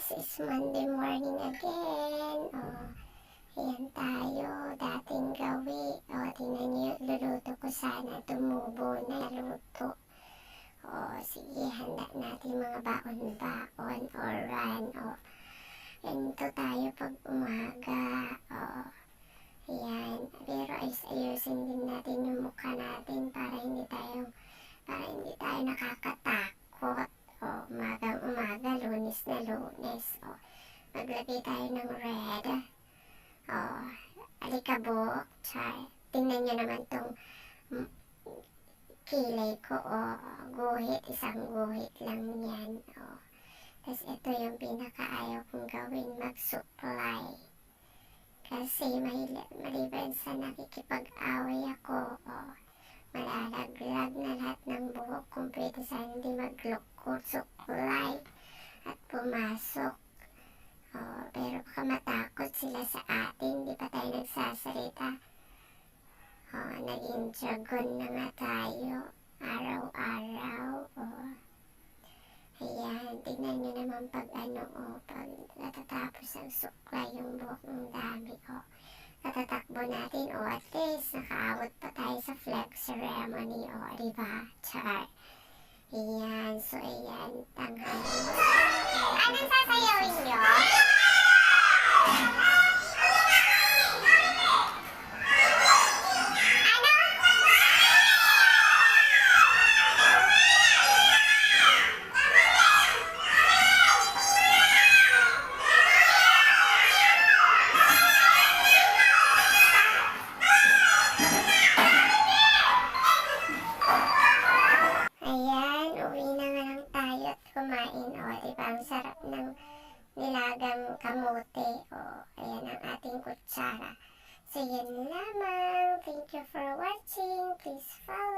This is Monday morning again. Ayan tayo. Dating gawi. Tingnan niyo, luluto ko sana. Tumubo na luto. Sige, handa natin mga baon-baon or run. Ganito tayo pag umaga. Ayan. Pero ayusin din natin yung mukha natin para hindi tayo nakakatakot. Umaga, Lunes na Lunes. Maglagay tayo ng red. Alikabok. Tingnan nyo naman tong kilay ko. Guhit. Isang guhit lang yan. Tapos ito yung pinakaayaw kong gawin, mag-supply. Kasi maliban sa nakikipag-away ako, malalaglag na lahat ng buhok kung pwede sana hindi suklay at pumasok. Pero baka matakot sila sa atin, di pa tayo nagsasalita. Naging dragon na nga tayo, araw-araw. Ayan, tignan nyo naman pag pag natatapos ang suklay yung buhok ng dami. Natatakbo natin, at least nakaabot pa tayo sa flag ceremony, diba? Ayan, so ayan, tanghali. Anong sasayawin nyo? Kumain, diba? Ang sarap ng nilagang kamote. Ayan ang ating kutsara. So, yan lamang. Thank you for watching. Please follow.